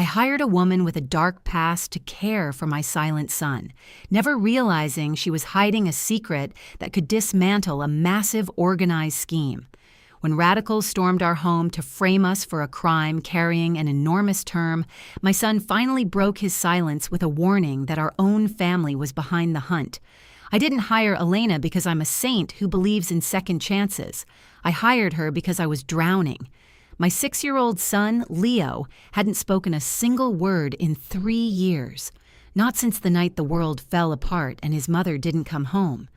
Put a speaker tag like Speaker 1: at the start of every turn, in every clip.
Speaker 1: hired a woman with a dark past to care for my silent son, never realizing she was hiding a secret that could dismantle a massive organized scheme. When radicals stormed our home to frame us for a crime carrying an enormous term, my son finally broke his silence with a warning that our own family was behind the hunt. I didn't hire Elena because I'm a saint who believes in second chances. I hired her because I was drowning. My 6-year-old son, Leo, hadn't spoken a single word in 3 years. Not since the night the world fell apart and his mother didn't come home.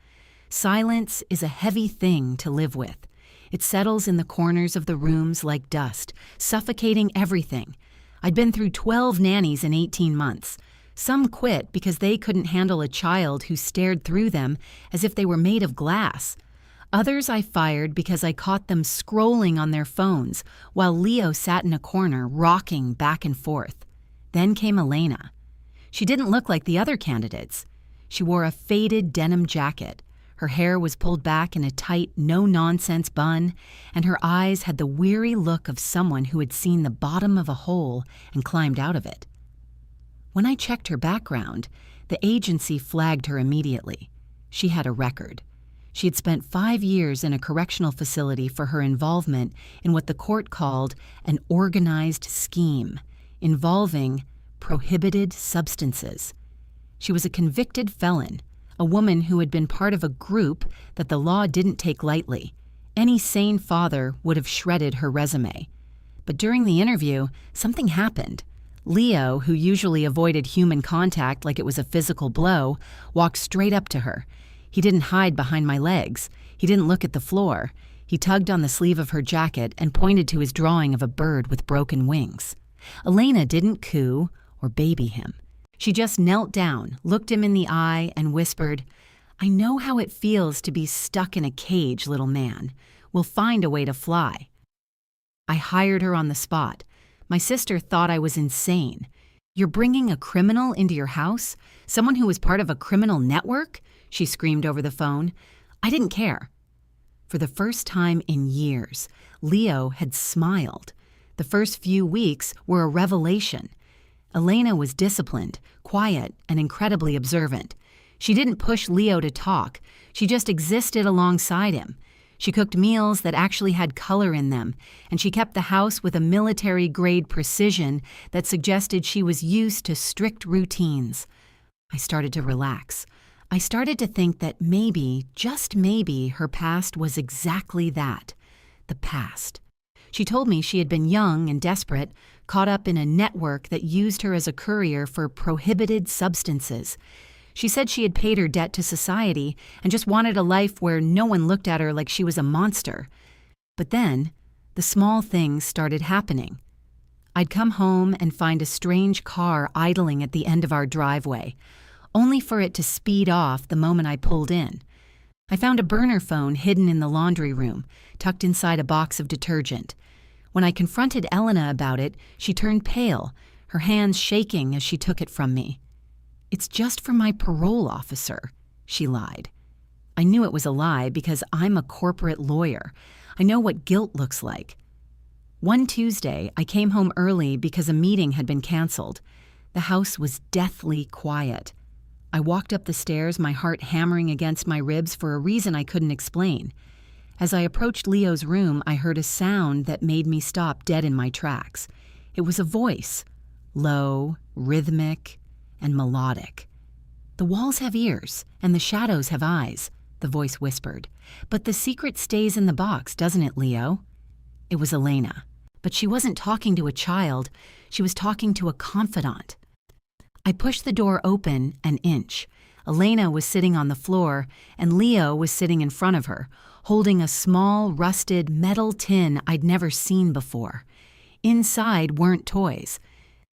Speaker 1: Silence is a heavy thing to live with. It settles in the corners of the rooms like dust, suffocating everything. I'd been through 12 nannies in 18 months. Some quit because they couldn't handle a child who stared through them as if they were made of glass. Others I fired because I caught them scrolling on their phones while Leo sat in a corner rocking back and forth. Then came Elena. She didn't look like the other candidates. She wore a faded denim jacket. Her hair was pulled back in a tight, no-nonsense bun, and her eyes had the weary look of someone who had seen the bottom of a hole and climbed out of it. When I checked her background, the agency flagged her immediately. She had a record. She had spent 5 years in a correctional facility for her involvement in what the court called an organized scheme involving prohibited substances. She was a convicted felon, a woman who had been part of a group that the law didn't take lightly. Any sane father would have shredded her resume. But during the interview, something happened. Leo, who usually avoided human contact like it was a physical blow, walked straight up to her. He didn't hide behind my legs. He didn't look at the floor. He tugged on the sleeve of her jacket and pointed to his drawing of a bird with broken wings. Elena didn't coo or baby him. She just knelt down, looked him in the eye, and whispered, "I know how it feels to be stuck in a cage, little man. We'll find a way to fly." I hired her on the spot. My sister thought I was insane. "You're bringing a criminal into your house? Someone who was part of a criminal network?" she screamed over the phone. I didn't care. For the first time in years, Leo had smiled. The first few weeks were a revelation. Elena was disciplined, quiet, and incredibly observant. She didn't push Leo to talk. She just existed alongside him. She cooked meals that actually had color in them, and she kept the house with a military-grade precision that suggested she was used to strict routines. I started to relax. I started to think that maybe, just maybe, her past was exactly that, the past. She told me she had been young and desperate, caught up in a network that used her as a courier for prohibited substances. She said she had paid her debt to society and just wanted a life where no one looked at her like she was a monster. But then, the small things started happening. I'd come home and find a strange car idling at the end of our driveway, only for it to speed off the moment I pulled in. I found a burner phone hidden in the laundry room, tucked inside a box of detergent. When I confronted Elena about it, she turned pale, her hands shaking as she took it from me. "It's just for my parole officer," she lied. I knew it was a lie because I'm a corporate lawyer. I know what guilt looks like. One Tuesday, I came home early because a meeting had been canceled. The house was deathly quiet. I walked up the stairs, my heart hammering against my ribs for a reason I couldn't explain. As I approached Leo's room, I heard a sound that made me stop dead in my tracks. It was a voice, low, rhythmic, and melodic. "The walls have ears, and the shadows have eyes," the voice whispered. "But the secret stays in the box, doesn't it, Leo?" It was Elena, but she wasn't talking to a child. She was talking to a confidant. I pushed the door open an inch. Elena was sitting on the floor, and Leo was sitting in front of her, holding a small, rusted metal tin I'd never seen before. Inside weren't toys.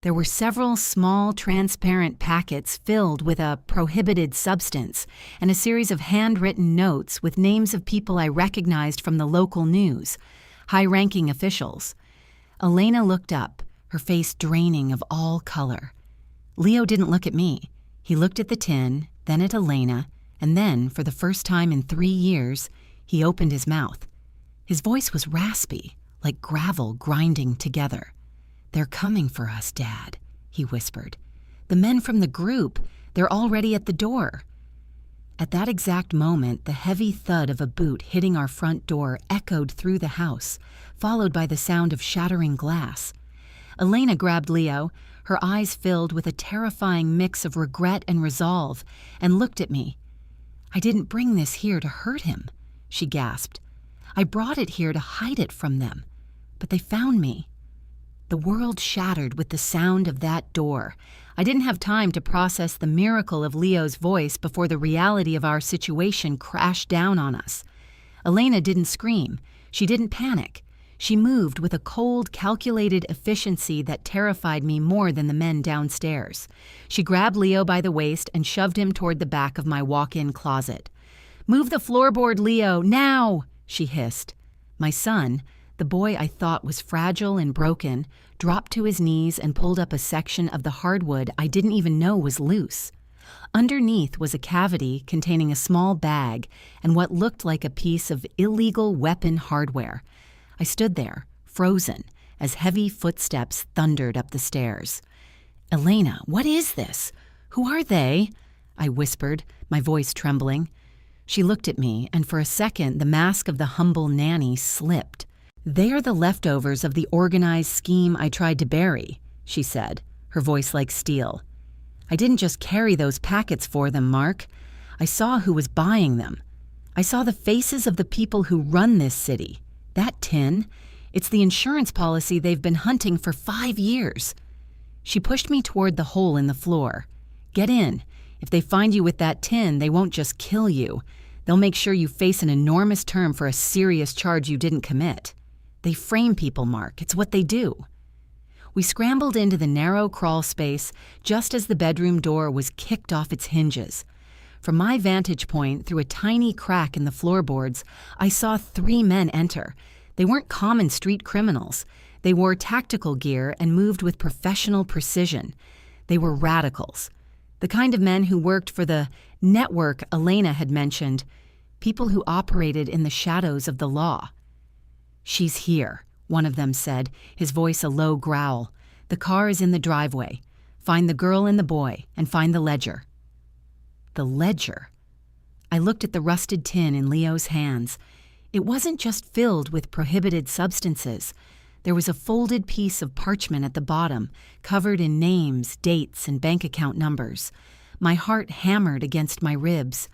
Speaker 1: There were several small, transparent packets filled with a prohibited substance and a series of handwritten notes with names of people I recognized from the local news, high-ranking officials. Elena looked up, her face draining of all color. Leo didn't look at me. He looked at the tin, then at Elena, and then, for the first time in 3 years, he opened his mouth. His voice was raspy, like gravel grinding together. "They're coming for us, Dad," he whispered. "The men from the group, they're already at the door." At that exact moment, the heavy thud of a boot hitting our front door echoed through the house, followed by the sound of shattering glass. Elena grabbed Leo, her eyes filled with a terrifying mix of regret and resolve, and looked at me. "I didn't bring this here to hurt him," she gasped. "I brought it here to hide it from them, but they found me." The world shattered with the sound of that door. I didn't have time to process the miracle of Leo's voice before the reality of our situation crashed down on us. Elena didn't scream. She didn't panic. She moved with a cold, calculated efficiency that terrified me more than the men downstairs. She grabbed Leo by the waist and shoved him toward the back of my walk-in closet. "Move the floorboard, Leo, now!" she hissed. My son, the boy I thought was fragile and broken, dropped to his knees and pulled up a section of the hardwood I didn't even know was loose. Underneath was a cavity containing a small bag and what looked like a piece of illegal weapon hardware. I stood there, frozen, as heavy footsteps thundered up the stairs. "Elena, what is this? Who are they?" I whispered, my voice trembling. She looked at me, and for a second the mask of the humble nanny slipped. "They are the leftovers of the organized scheme I tried to bury," she said, her voice like steel. "I didn't just carry those packets for them, Mark. I saw who was buying them. I saw the faces of the people who run this city. That tin, it's the insurance policy they've been hunting for 5 years." She pushed me toward the hole in the floor. "Get in. If they find you with that tin, they won't just kill you. They'll make sure you face an enormous term for a serious charge you didn't commit. They frame people, Mark. It's what they do." We scrambled into the narrow crawl space just as the bedroom door was kicked off its hinges. From my vantage point, through a tiny crack in the floorboards, I saw 3 men enter. They weren't common street criminals. They wore tactical gear and moved with professional precision. They were radicals. The kind of men who worked for the network Elena had mentioned, people who operated in the shadows of the law. "She's here," one of them said, his voice a low growl. "The car is in the driveway. Find the girl and the boy, and find the ledger." The ledger. I looked at the rusted tin in Leo's hands. It wasn't just filled with prohibited substances. There was a folded piece of parchment at the bottom, covered in names, dates, and bank account numbers. My heart hammered against my ribs.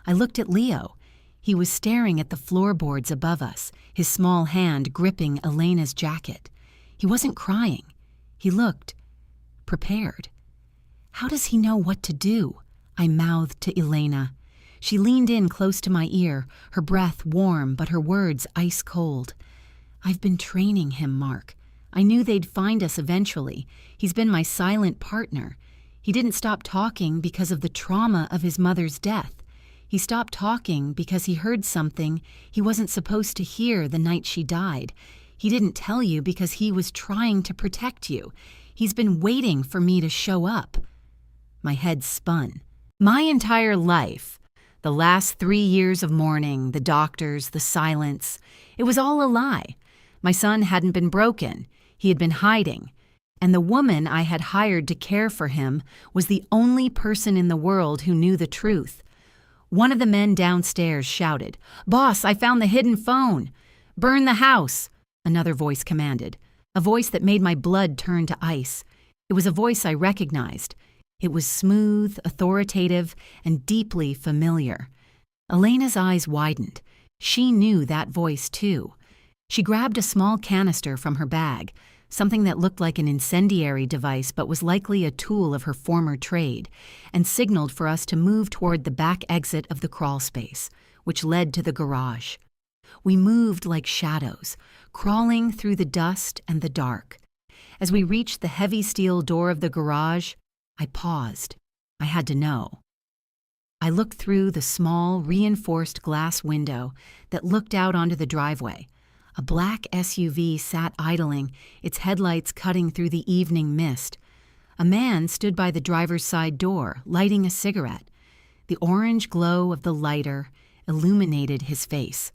Speaker 1: I looked at Leo. He was staring at the floorboards above us, his small hand gripping Elena's jacket. He wasn't crying. He looked prepared. "How does he know what to do?" I mouthed to Elena. She leaned in close to my ear, her breath warm but her words ice cold. "I've been training him, Mark. I knew they'd find us eventually. He's been my silent partner. He didn't stop talking because of the trauma of his mother's death. He stopped talking because he heard something he wasn't supposed to hear the night she died. He didn't tell you because he was trying to protect you. He's been waiting for me to show up." My head spun. My entire life, the last 3 years of mourning, the doctors, the silence, it was all a lie. My son hadn't been broken. He had been hiding. And the woman I had hired to care for him was the only person in the world who knew the truth. One of the men downstairs shouted, "Boss, I found the hidden phone." "Burn the house," another voice commanded, a voice that made my blood turn to ice. It was a voice I recognized. It was smooth, authoritative, and deeply familiar. Elena's eyes widened. She knew that voice, too. She grabbed a small canister from her bag, something that looked like an incendiary device but was likely a tool of her former trade, and signaled for us to move toward the back exit of the crawl space, which led to the garage. We moved like shadows, crawling through the dust and the dark. As we reached the heavy steel door of the garage, I paused. I had to know. I looked through the small, reinforced glass window that looked out onto the driveway. A black SUV sat idling, its headlights cutting through the evening mist. A man stood by the driver's side door, lighting a cigarette. The orange glow of the lighter illuminated his face.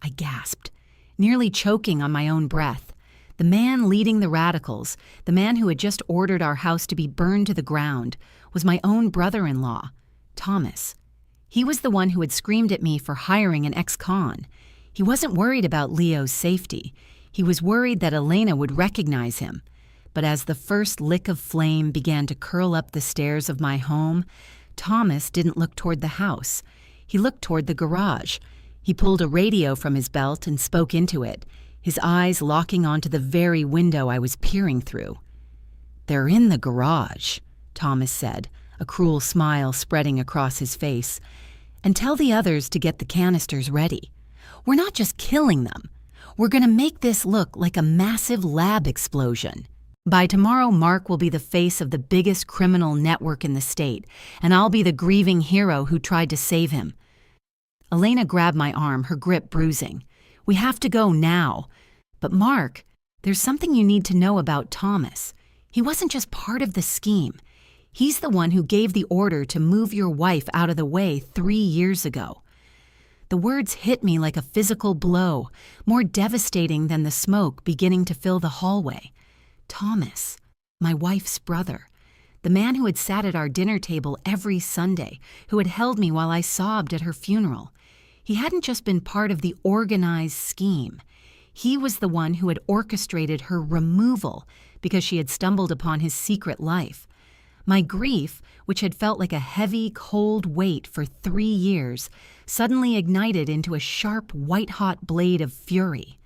Speaker 1: I gasped, nearly choking on my own breath. The man leading the radicals, the man who had just ordered our house to be burned to the ground, was my own brother-in-law, Thomas. He was the one who had screamed at me for hiring an ex-con. He wasn't worried about Leo's safety. He was worried that Elena would recognize him. But as the first lick of flame began to curl up the stairs of my home, Thomas didn't look toward the house. He looked toward the garage. He pulled a radio from his belt and spoke into it, his eyes locking onto the very window I was peering through. "They're in the garage," Thomas said, a cruel smile spreading across his face. "And tell the others to get the canisters ready. We're not just killing them. We're going to make this look like a massive lab explosion. By tomorrow, Mark will be the face of the biggest criminal network in the state, and I'll be the grieving hero who tried to save him." Elena grabbed my arm, her grip bruising. "We have to go now." "But Mark, there's something you need to know about Thomas. He wasn't just part of the scheme. He's the one who gave the order to move your wife out of the way 3 years ago." The words hit me like a physical blow, more devastating than the smoke beginning to fill the hallway. Thomas, my wife's brother, the man who had sat at our dinner table every Sunday, who had held me while I sobbed at her funeral. He hadn't just been part of the organized scheme. He was the one who had orchestrated her removal because she had stumbled upon his secret life. My grief, which had felt like a heavy, cold weight for 3 years, suddenly ignited into a sharp, white-hot blade of fury.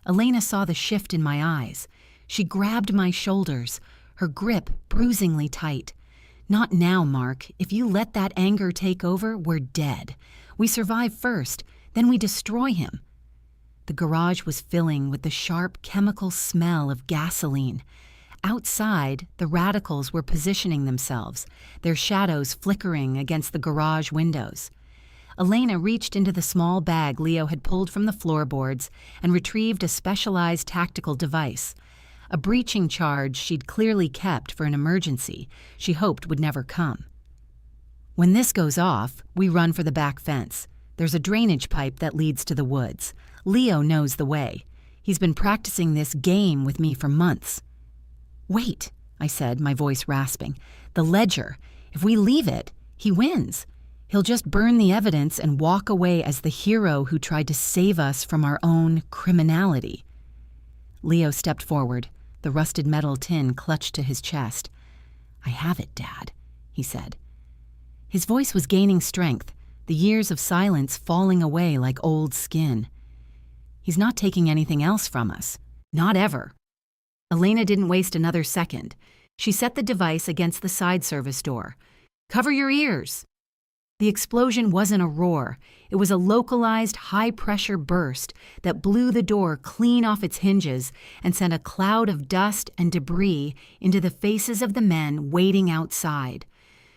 Speaker 1: Elena saw the shift in my eyes. She grabbed my shoulders, her grip bruisingly tight. "Not now, Mark. If you let that anger take over, we're dead. We survive first, then we destroy him." The garage was filling with the sharp chemical smell of gasoline. Outside, the radicals were positioning themselves, their shadows flickering against the garage windows. Elena reached into the small bag Leo had pulled from the floorboards and retrieved a specialized tactical device. A breaching charge she'd clearly kept for an emergency she hoped would never come. "When this goes off, we run for the back fence. There's a drainage pipe that leads to the woods. Leo knows the way. He's been practicing this game with me for months." "Wait," I said, my voice rasping. "The ledger. If we leave it, he wins. He'll just burn the evidence and walk away as the hero who tried to save us from our own criminality." Leo stepped forward, the rusted metal tin clutched to his chest. "I have it, Dad," he said. His voice was gaining strength, the years of silence falling away like old skin. "He's not taking anything else from us. Not ever." Elena didn't waste another second. She set the device against the side service door. "Cover your ears." The explosion wasn't a roar. It was a localized, high-pressure burst that blew the door clean off its hinges and sent a cloud of dust and debris into the faces of the men waiting outside.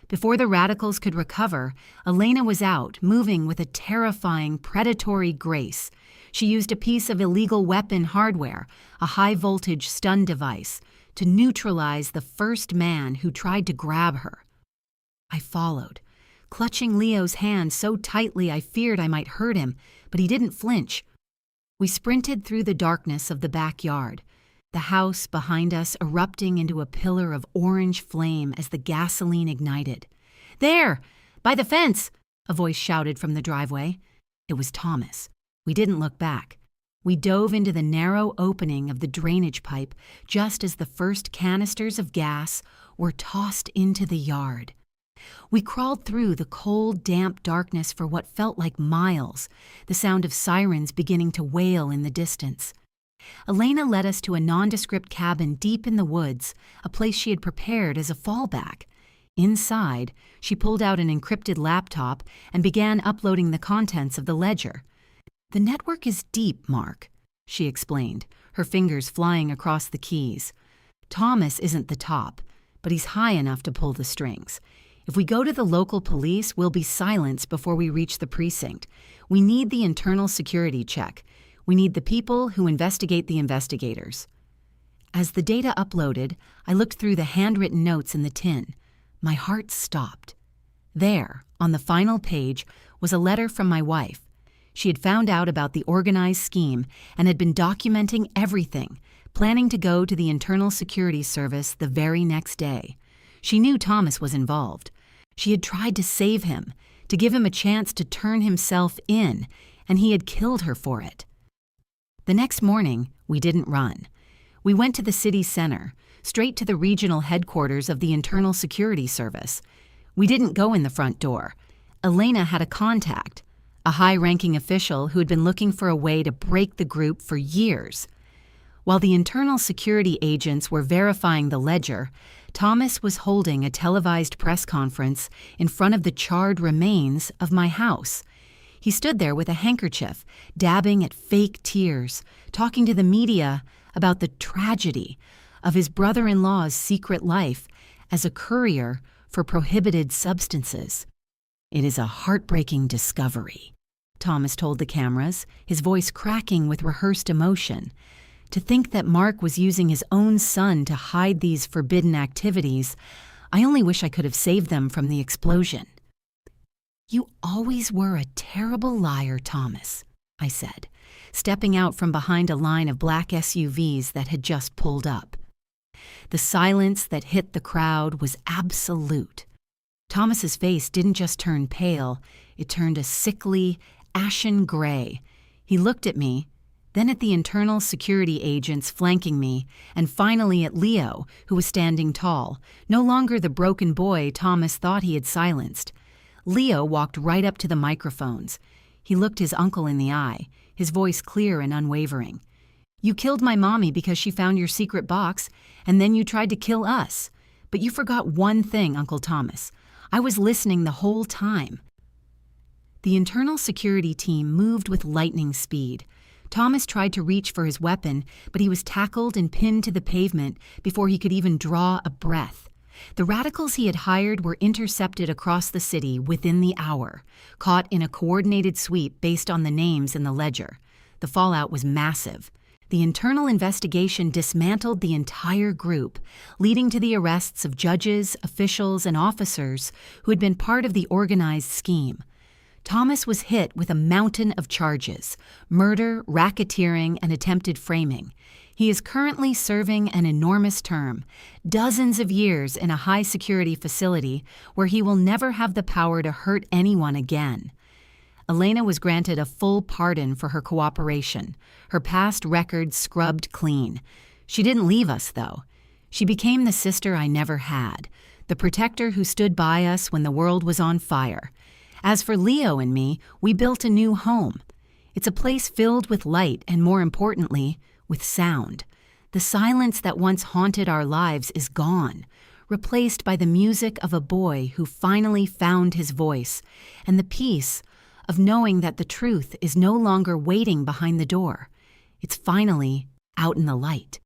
Speaker 1: Before the radicals could recover, Elena was out, moving with a terrifying, predatory grace. She used a piece of illegal weapon hardware, a high-voltage stun device, to neutralize the first man who tried to grab her. I followed, clutching Leo's hand so tightly I feared I might hurt him, but he didn't flinch. We sprinted through the darkness of the backyard, the house behind us erupting into a pillar of orange flame as the gasoline ignited. "There! By the fence!" a voice shouted from the driveway. It was Thomas. We didn't look back. We dove into the narrow opening of the drainage pipe just as the first canisters of gas were tossed into the yard. We crawled through the cold, damp darkness for what felt like miles, the sound of sirens beginning to wail in the distance. Elena led us to a nondescript cabin deep in the woods, a place she had prepared as a fallback. Inside, she pulled out an encrypted laptop and began uploading the contents of the ledger. "The network is deep, Mark," she explained, her fingers flying across the keys. "Thomas isn't the top, but he's high enough to pull the strings. If we go to the local police, we'll be silenced before we reach the precinct. We need the internal security check. We need the people who investigate the investigators." As the data uploaded, I looked through the handwritten notes in the tin. My heart stopped. There, on the final page, was a letter from my wife. She had found out about the organized scheme and had been documenting everything, planning to go to the Internal Security Service the very next day. She knew Thomas was involved. She had tried to save him, to give him a chance to turn himself in, and he had killed her for it. The next morning, we didn't run. We went to the city center, straight to the regional headquarters of the Internal Security Service. We didn't go in the front door. Elena had a contact, a high-ranking official who had been looking for a way to break the group for years. While the internal security agents were verifying the ledger, Thomas was holding a televised press conference in front of the charred remains of my house. He stood there with a handkerchief, dabbing at fake tears, talking to the media about the tragedy of his brother-in-law's secret life as a courier for prohibited substances. "It is a heartbreaking discovery," Thomas told the cameras, his voice cracking with rehearsed emotion. "To think that Mark was using his own son to hide these forbidden activities, I only wish I could have saved them from the explosion." "You always were a terrible liar, Thomas," I said, stepping out from behind a line of black SUVs that had just pulled up. The silence that hit the crowd was absolute. Thomas's face didn't just turn pale, it turned a sickly, ashen gray. He looked at me, then at the internal security agents flanking me, and finally at Leo, who was standing tall, no longer the broken boy Thomas thought he had silenced. Leo walked right up to the microphones. He looked his uncle in the eye, his voice clear and unwavering. "You killed my mommy because she found your secret box, and then you tried to kill us. But you forgot one thing, Uncle Thomas. I was listening the whole time." The internal security team moved with lightning speed. Thomas tried to reach for his weapon, but he was tackled and pinned to the pavement before he could even draw a breath. The radicals he had hired were intercepted across the city within the hour, caught in a coordinated sweep based on the names in the ledger. The fallout was massive. The internal investigation dismantled the entire group, leading to the arrests of judges, officials, and officers who had been part of the organized scheme. Thomas was hit with a mountain of charges: murder, racketeering, and attempted framing. He is currently serving an enormous term, dozens of years in a high-security facility where he will never have the power to hurt anyone again. Elena was granted a full pardon for her cooperation, her past record scrubbed clean. She didn't leave us, though. She became the sister I never had, the protector who stood by us when the world was on fire. As for Leo and me, we built a new home. It's a place filled with light and, more importantly, with sound. The silence that once haunted our lives is gone, replaced by the music of a boy who finally found his voice, and the peace of knowing that the truth is no longer waiting behind the door. It's finally out in the light.